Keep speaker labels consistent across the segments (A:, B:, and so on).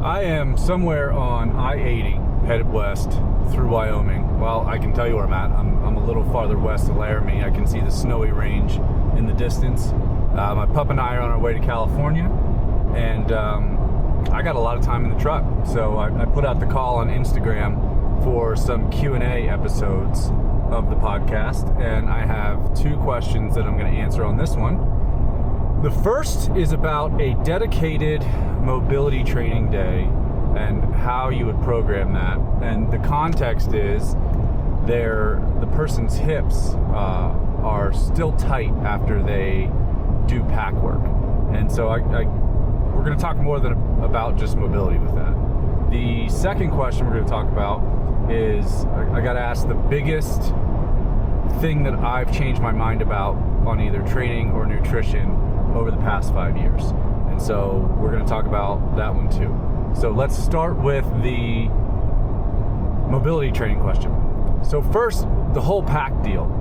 A: I am somewhere on I-80 headed west through Wyoming. Well, I can tell you where I'm at. I'm a little farther west of Laramie. I can see the snowy range in the distance. My pup and I are on our way to California, and I got a lot of time in the truck. So I put out the call on Instagram for some Q&A episodes of the podcast, and I have two questions that I'm going to answer on this one. The first is about a dedicated mobility training day and how you would program that. And the context is the person's hips are still tight after they do pack work. And so we're going to talk more than about just mobility with that. The second question we're going to talk about is I got asked the biggest thing that I've changed my mind about on either training or nutrition over the past 5 years. And so we're going to talk about that one too. So let's start with the mobility training question. So first, the whole pack deal.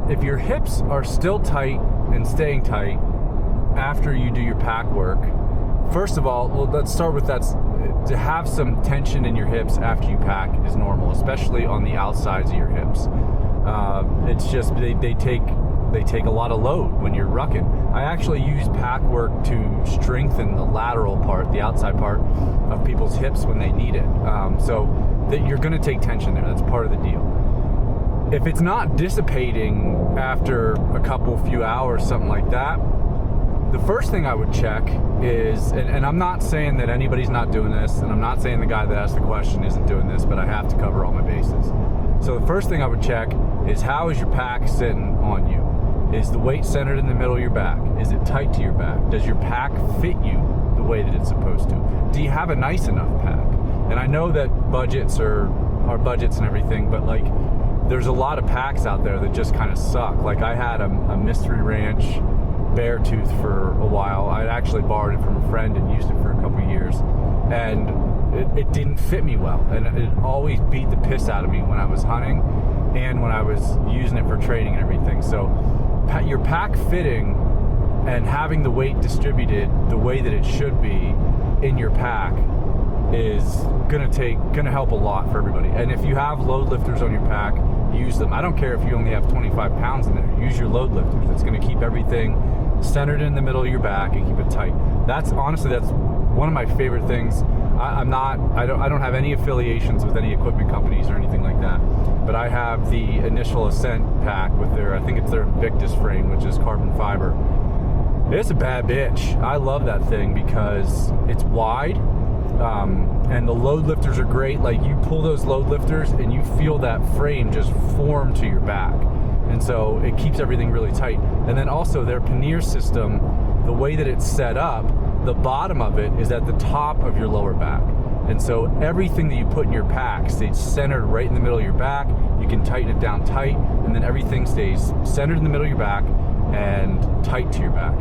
A: If your hips are still tight and staying tight after you do your pack work, first of all, let's start with that. To have some tension in your hips after you pack is normal, especially on the outsides of your hips. It's just they take a lot of load when you're rucking. I actually use pack work to strengthen the lateral part, the outside part of people's hips when they need it. So that you're going to take tension there. That's part of the deal. If it's not dissipating after a few hours, something like that, the first thing I would check is, and I'm not saying that anybody's not doing this, and I'm not saying the guy that asked the question isn't doing this, but I have to cover all my bases. So the first thing I would check is, how is your pack sitting on you? Is the weight centered in the middle of your back? Is it tight to your back? Does your pack fit you the way that it's supposed to? Do you have a nice enough pack? And I know that budgets are budgets and everything, but like, there's a lot of packs out there that just kind of suck. Like, I had a Mystery Ranch Beartooth for a while. I actually borrowed it from a friend and used it for a couple years, and it didn't fit me well, and it always beat the piss out of me when I was hunting and when I was using it for training and everything. So your pack fitting and having the weight distributed the way that it should be in your pack is gonna help a lot for everybody. And if you have load lifters on your pack, use them. I don't care if you only have 25 pounds in there. Use your load lifters. It's gonna keep everything centered in the middle of your back and keep it tight. That's one of my favorite things. I don't have any affiliations with any equipment companies or anything like that, but I have the Initial Ascent pack with I think it's their Invictus frame, which is carbon fiber. It's a bad bitch. I love that thing because it's wide, and the load lifters are great. Like, you pull those load lifters and you feel that frame just form to your back, and so it keeps everything really tight. And then also their pannier system, the way that it's set up, the bottom of it is at the top of your lower back. And so everything that you put in your pack stays centered right in the middle of your back. You can tighten it down tight, and then everything stays centered in the middle of your back and tight to your back.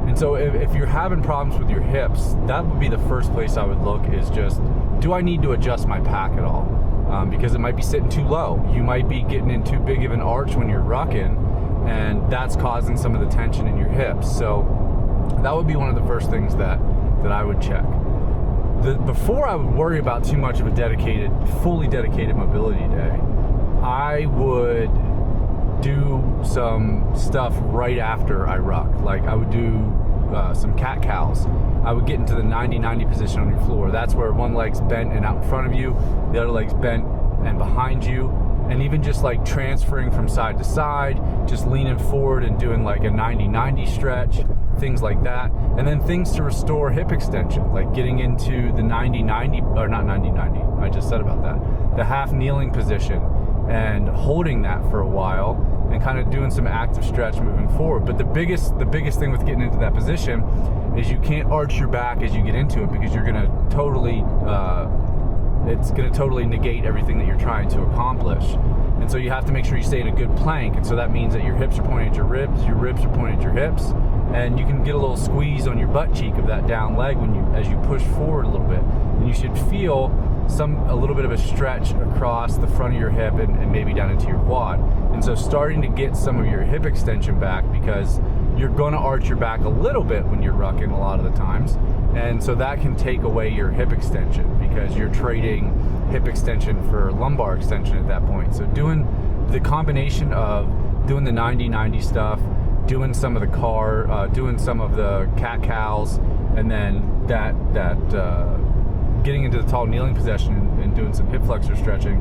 A: And so if you're having problems with your hips, that would be the first place I would look, is just, do I need to adjust my pack at all? Because it might be sitting too low. You might be getting in too big of an arch when you're rucking, and that's causing some of the tension in your hips. So that would be one of the first things that I would check. Before I would worry about too much of a fully dedicated mobility day, I would do some stuff right after I ruck. Like, I would do some cat-cows. I would get into the 90-90 position on your floor. That's where one leg's bent and out in front of you, the other leg's bent and behind you, and even just like transferring from side to side, just leaning forward and doing like a 90-90 stretch, things like that. And then things to restore hip extension, like getting into the 90-90, or not 90-90, I just said about that, the half kneeling position, and holding that for a while and kind of doing some active stretch moving forward. But the biggest thing with getting into that position is you can't arch your back as you get into it, because you're going to totally it's going to totally negate everything that you're trying to accomplish. And so you have to make sure you stay in a good plank. And so that means that your hips are pointing at your ribs are pointing at your hips, and you can get a little squeeze on your butt cheek of that down leg as you push forward a little bit. And you should feel a little bit of a stretch across the front of your hip and maybe down into your quad. And so starting to get some of your hip extension back, because you're going to arch your back a little bit when you're rucking a lot of the times, And so that can take away your hip extension because you're trading hip extension for lumbar extension at that point. So doing the combination of doing the 90-90 stuff, doing some of the doing some of the cat-cows, and then getting into the tall kneeling position and doing some hip flexor stretching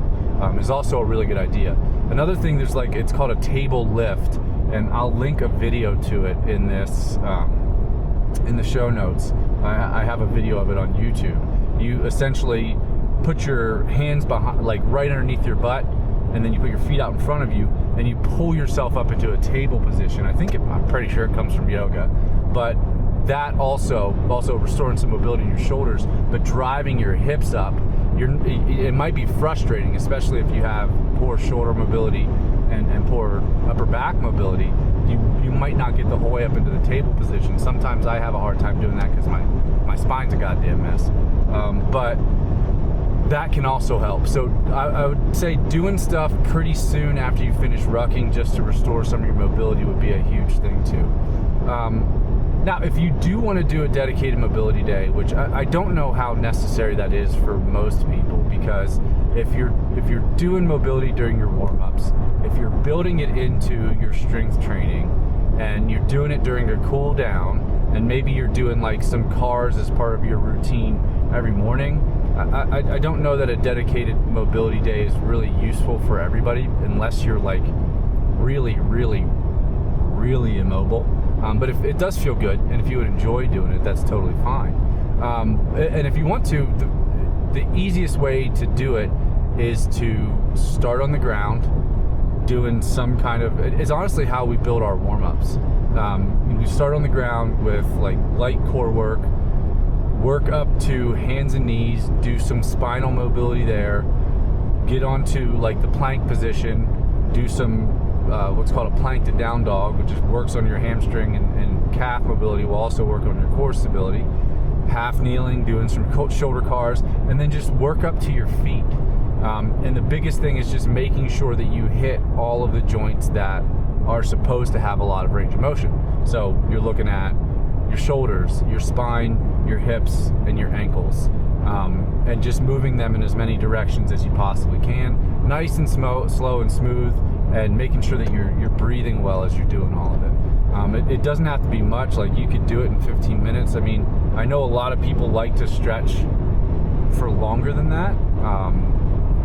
A: is also a really good idea. Another thing, it's called a table lift, and I'll link a video to it in this in the show notes. I have a video of it on YouTube. You essentially put your hands behind, like right underneath your butt, and then you put your feet out in front of you, and you pull yourself up into a table position. I'm pretty sure it comes from yoga, but that also restoring some mobility in your shoulders, but driving your hips up. It might be frustrating, especially if you have poor shoulder mobility and poor upper back mobility. You might not get the whole way up into the table position. Sometimes I have a hard time doing that because my spine's a goddamn mess. But that can also help. So I would say doing stuff pretty soon after you finish rucking just to restore some of your mobility would be a huge thing too. Now, if you do want to do a dedicated mobility day, which I don't know how necessary that is for most people, because if you're doing mobility during your warm-ups, if you're building it into your strength training and you're doing it during your cool down, and maybe you're doing like some cars as part of your routine every morning, I don't know that a dedicated mobility day is really useful for everybody unless you're like really, really, really immobile. But if it does feel good, and if you would enjoy doing it, that's totally fine. And if you want to, the easiest way to do it is to start on the ground, doing some kind of, it's honestly how we build our warm-ups. We start on the ground with like light core work up to hands and knees, do some spinal mobility there, get onto like the plank position, do some what's called a plank to down dog, which just works on your hamstring and calf mobility, will also work on your core stability. Half kneeling, doing some shoulder cars, and then just work up to your feet. And the biggest thing is just making sure that you hit all of the joints that are supposed to have a lot of range of motion. So you're looking at your shoulders, your spine, your hips, and your ankles, and just moving them in as many directions as you possibly can, nice and slow and smooth, and making sure that you're breathing well as you're doing all of it. It doesn't have to be much. Like, you could do it in 15 minutes. I mean, I know a lot of people like to stretch for longer than that.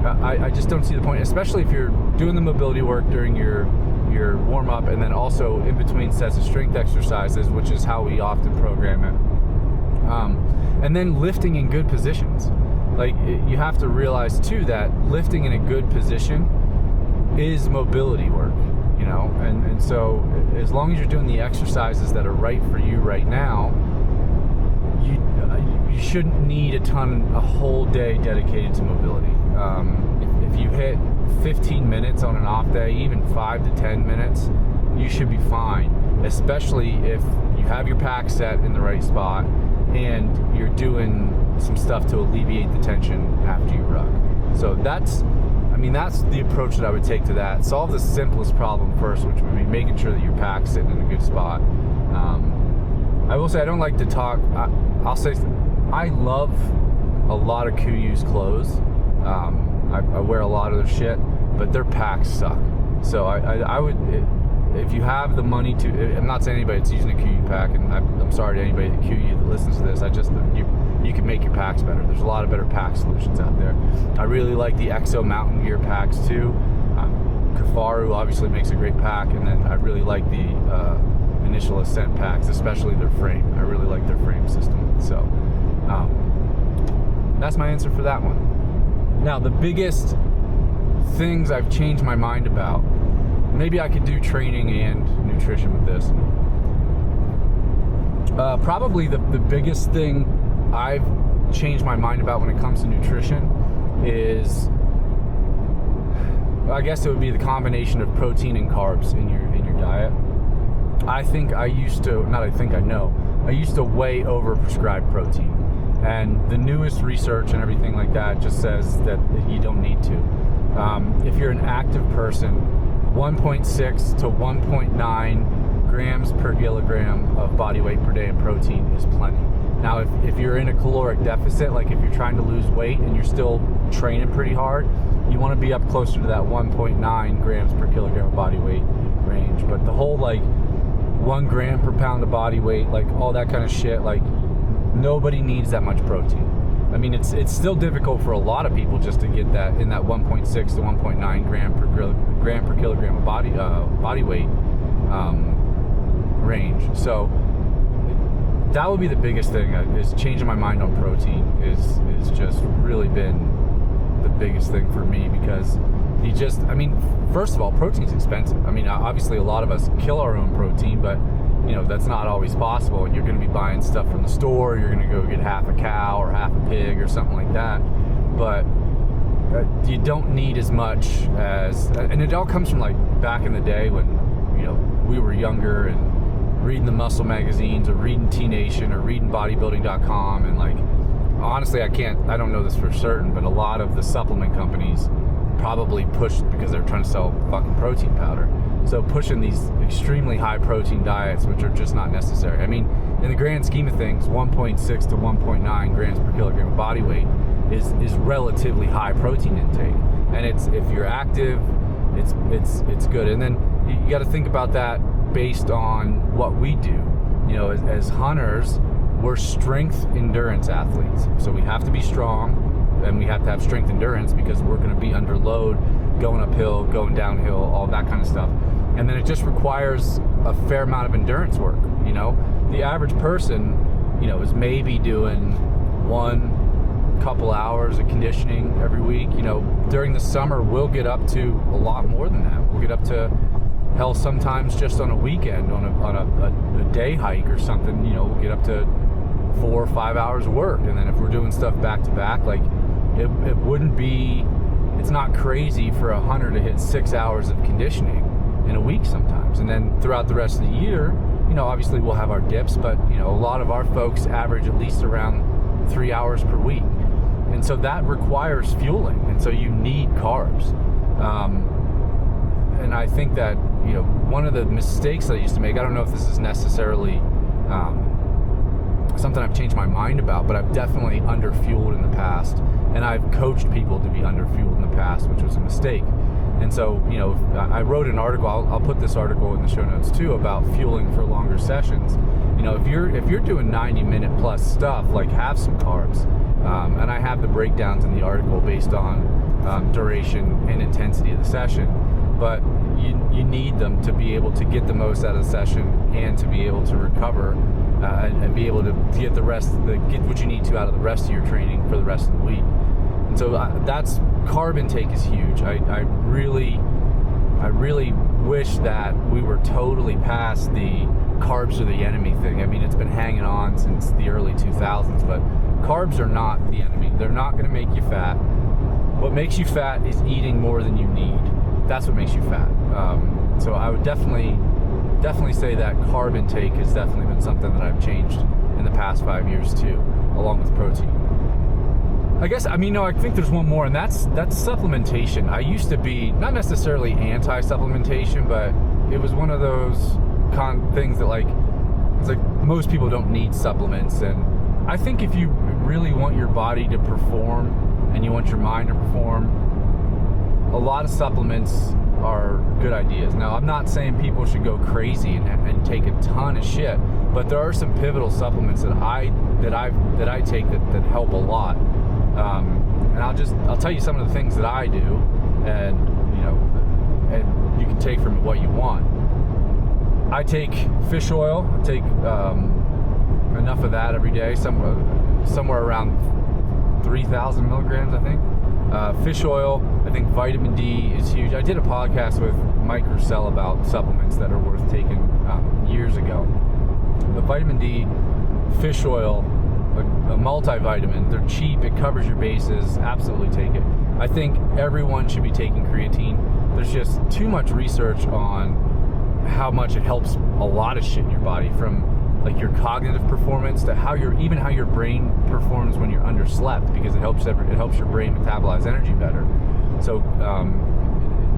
A: I just don't see the point, especially if you're doing the mobility work during your warm-up, and then also in between sets of strength exercises, which is how we often program it. And then lifting in good positions. Like, you have to realize too that lifting in a good position is mobility work, you know, and so as long as you're doing the exercises that are right for you right now, you shouldn't need a whole day dedicated to mobility. If you hit 15 minutes on an off day, even 5 to 10 minutes, you should be fine, especially if you have your pack set in the right spot and you're doing some stuff to alleviate the tension after you ruck. So that's the approach that I would take to that. Solve the simplest problem first, which would be making sure that your pack's sitting in a good spot. I will say, I don't like to talk, I'll say I love a lot of KU's clothes. I wear a lot of their shit, but their packs suck. So I would, if you have the money to, I'm not saying anybody that's using a KU pack, and I'm sorry to anybody at KU that listens to this, you can make your packs better. There's a lot of better pack solutions out there. I really like the Exo Mountain Gear packs too. Kafaru obviously makes a great pack, and then I really like the Initial Ascent packs, especially their frame. I really like their frame system. So that's my answer for that one. Now, the biggest things I've changed my mind about, maybe I could do training and nutrition with this. Probably the biggest thing I've changed my mind about when it comes to nutrition is, I guess it would be the combination of protein and carbs in your diet. I used to way over prescribe protein. And the newest research and everything like that just says that you don't need to. If you're an active person, 1.6 to 1.9 grams per kilogram of body weight per day in protein is plenty. Now, if you're in a caloric deficit, like if you're trying to lose weight and you're still training pretty hard, you want to be up closer to that 1.9 grams per kilogram of body weight range. But the whole like 1 gram per pound of body weight, like all that kind of shit, like nobody needs that much protein. I mean, it's still difficult for a lot of people just to get that in that 1.6 to 1.9 gram per kilogram of body weight range. So that would be the biggest thing, is changing my mind on protein is just really been the biggest thing for me, because I mean, first of all, protein's expensive. I mean, obviously a lot of us kill our own protein, but you know, that's not always possible, and you're going to be buying stuff from the store, you're going to go get half a cow or half a pig or something like that, but you don't need as much as, and it all comes from like back in the day when, you know, we were younger and reading the muscle magazines or reading T-Nation or reading bodybuilding.com, and like, honestly, I don't know this for certain, but a lot of the supplement companies probably pushed because they're trying to sell fucking protein powder. So pushing these extremely high protein diets, which are just not necessary. I mean, in the grand scheme of things, 1.6 to 1.9 grams per kilogram of body weight is relatively high protein intake. And if you're active, it's good. And then you got to think about that based on what we do. You know, as hunters, we're strength endurance athletes. So we have to be strong, and we have to have strength endurance because we're going to be under load, going uphill, going downhill, all that kind of stuff. And then it just requires a fair amount of endurance work. You know, the average person, you know, is maybe doing couple hours of conditioning every week. You know, during the summer, we'll get up to a lot more than that. We'll get up to, hell, sometimes just on a weekend, on a day hike or something, you know, we'll get up to 4 or 5 hours of work. And then if we're doing stuff back to back, like it wouldn't be, it's not crazy for a hunter to hit 6 hours of conditioning in a week sometimes. And then throughout the rest of the year, you know, obviously we'll have our dips, but you know, a lot of our folks average at least around 3 hours per week. And so that requires fueling. And so you need carbs. And I think that, you know, one of the mistakes that I used to make, I don't know if this is necessarily something I've changed my mind about, but I've definitely underfueled in the past, and I've coached people to be underfueled in the past, which was a mistake. And so, you know, I wrote an article, I'll put this article in the show notes too, about fueling for longer sessions. You know, if you're doing 90-minute plus stuff, like, have some carbs. And I have the breakdowns in the article based on duration and intensity of the session, but you need them to be able to get the most out of the session and to be able to recover and be able to get get what you need to out of the rest of your training for the rest of the week. And so that's, carb intake is huge. I really wish that we were totally past the carbs are the enemy thing. I mean, it's been hanging on since the early 2000s, but carbs are not the enemy. They're not going to make you fat. What makes you fat is eating more than you need. That's what makes you fat. So I would definitely say that carb intake has definitely been something that I've changed in the past 5 years too, along with protein. I guess, I mean, no, I think there's one more, and that's supplementation. I used to be not necessarily anti-supplementation, but it was one of those things that, like, it's like most people don't need supplements. And I think if you really want your body to perform and you want your mind to perform, a lot of supplements are good ideas. Now, I'm not saying people should go crazy and take a ton of shit, but there are some pivotal supplements that I take that help a lot. And I'll tell you some of the things that I do, and you know, and you can take from it what you want. I take fish oil. I take enough of that every day, somewhere around 3,000 milligrams, I think. Fish oil. I think vitamin D is huge. I did a podcast with Mike Roussel about supplements that are worth taking years ago. But vitamin D, fish oil, a multivitamin, they're cheap, it covers your bases, absolutely take it. I think everyone should be taking creatine. There's just too much research on how much it helps a lot of shit in your body, from like your cognitive performance to how your brain performs when you're underslept, because it helps your brain metabolize energy better. So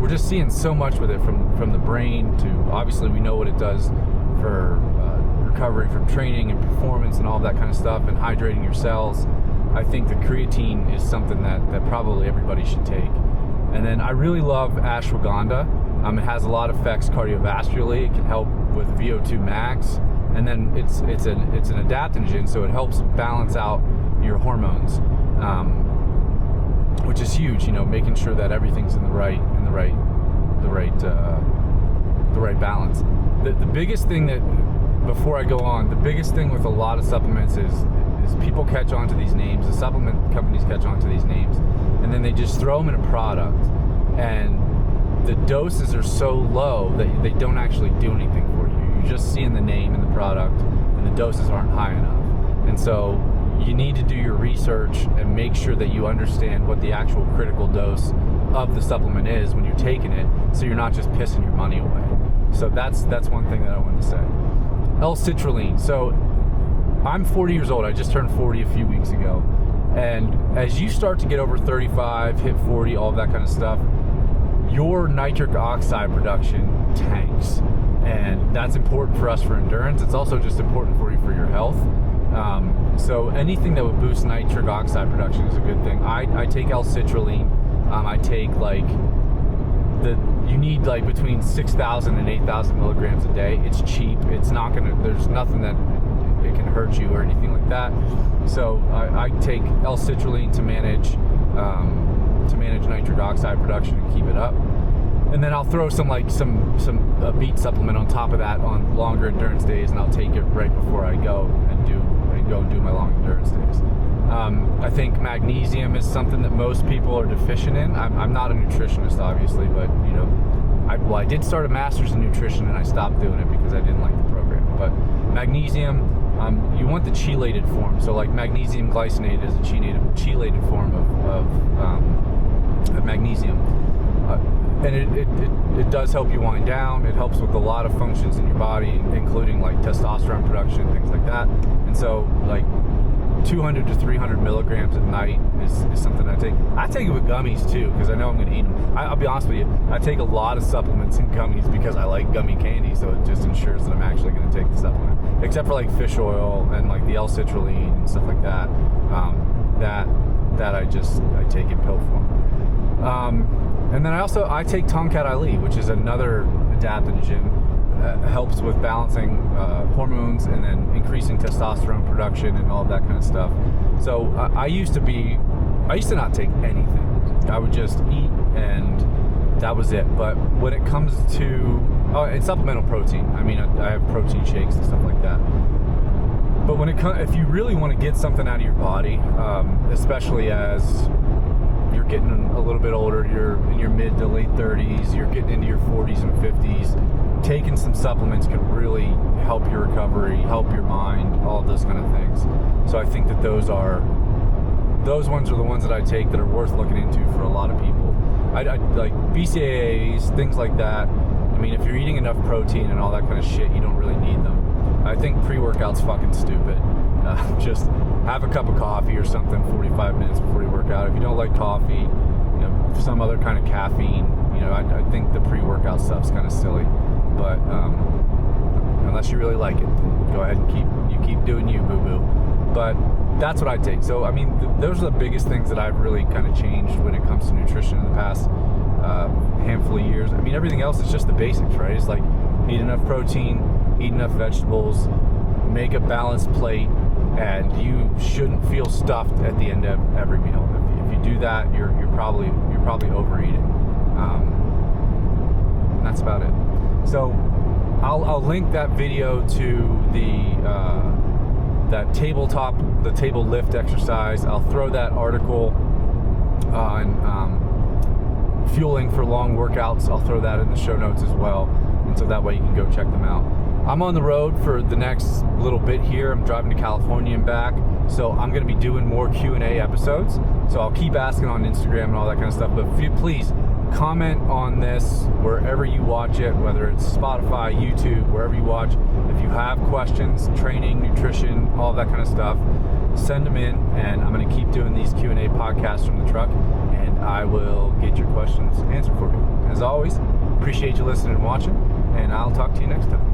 A: we're just seeing so much with it, from the brain to, obviously we know what it does for recovery from training and performance and all that kind of stuff, and hydrating your cells, I think the creatine is something that probably everybody should take. And then I really love ashwagandha. It has a lot of effects cardiovascularly. It can help with VO2 max, and then it's an adaptogen, so it helps balance out your hormones, which is huge. Making sure that everything's in the right balance. The biggest thing that, before I go on, the biggest thing with a lot of supplements is people catch on to these names. The supplement companies catch on to these names, and then they just throw them in a product, and the doses are so low that they don't actually do anything for you. You're just seeing the name in the product, and the doses aren't high enough. And so you need to do your research and make sure that you understand what the actual critical dose of the supplement is when you're taking it, so you're not just pissing your money away. So that's one thing that I wanted to say. L-citrulline. So I'm 40 years old. I just turned 40 a few weeks ago. And as you start to get over 35, hit 40, all of that kind of stuff, your nitric oxide production tanks. And that's important for us for endurance. It's also just important for you for your health. So anything that would boost nitric oxide production is a good thing. I take L-citrulline. I take you need between 6,000 and 8,000 milligrams a day. It's cheap. It's not there's nothing that it can hurt you or anything like that. So I take L-citrulline to manage nitric oxide production and keep it up. And then I'll throw some beet supplement on top of that on longer endurance days, and I'll take it right before I go and do my long endurance days. I think magnesium is something that most people are deficient in. I'm not a nutritionist, obviously, but I did start a master's in nutrition, and I stopped doing it because I didn't like the program. But magnesium, you want the chelated form. So magnesium glycinate is a chelated form of magnesium. And it does help you wind down. It helps with a lot of functions in your body, including testosterone production, things like that. And so 200 to 300 milligrams at night is something I take. I take it with gummies too, because I know I'm going to eat them. I'll be honest with you, I take a lot of supplements in gummies because I like gummy candy, so it just ensures that I'm actually going to take the supplement. Except for fish oil and the L-citrulline and stuff like that. That I take in pill form. And then I take Tongkat Ali, which is another adaptogen. Helps with balancing hormones and then increasing testosterone production and all of that kind of stuff. So I used to not take anything. I would just eat, and that was it. But when it comes to and supplemental protein, I have protein shakes and stuff like that. But if you really want to get something out of your body, especially as you're getting a little bit older, you're in your mid to late 30s, you're getting into your 40s and 50s, taking some supplements can really help your recovery, help your mind, all of those kind of things. So I think that those ones are the ones that I take that are worth looking into for a lot of people. I like BCAAs, things like that. If you're eating enough protein and all that kind of shit, you don't really need them. I think pre-workout's fucking stupid. Just have a cup of coffee or something 45 minutes before you work out. If you don't like coffee, some other kind of caffeine, I think the pre-workout stuff's kind of silly. But unless you really like it, go ahead and keep doing you, boo-boo. But that's what I take. So those are the biggest things that I've really kind of changed when it comes to nutrition in the past handful of years. Everything else is just the basics, right? It's eat enough protein, eat enough vegetables, make a balanced plate, and you shouldn't feel stuffed at the end of every meal. If you do that, you're probably overeating. And that's about it. So I'll link that video to that the table lift exercise. I'll throw that article on fueling for long workouts. I'll throw that in the show notes as well, and so that way you can go check them out. I'm on the road for the next little bit here. I'm driving to California and back, so I'm going to be doing more Q&A episodes. So I'll keep asking on Instagram and all that kind of stuff, but please comment on this wherever you watch it, whether it's Spotify, YouTube, wherever you watch. If you have questions, training, nutrition, all that kind of stuff, send them in, and I'm going to keep doing these Q&A podcasts from the truck, and I will get your questions answered for you. As always, appreciate you listening and watching, and I'll talk to you next time.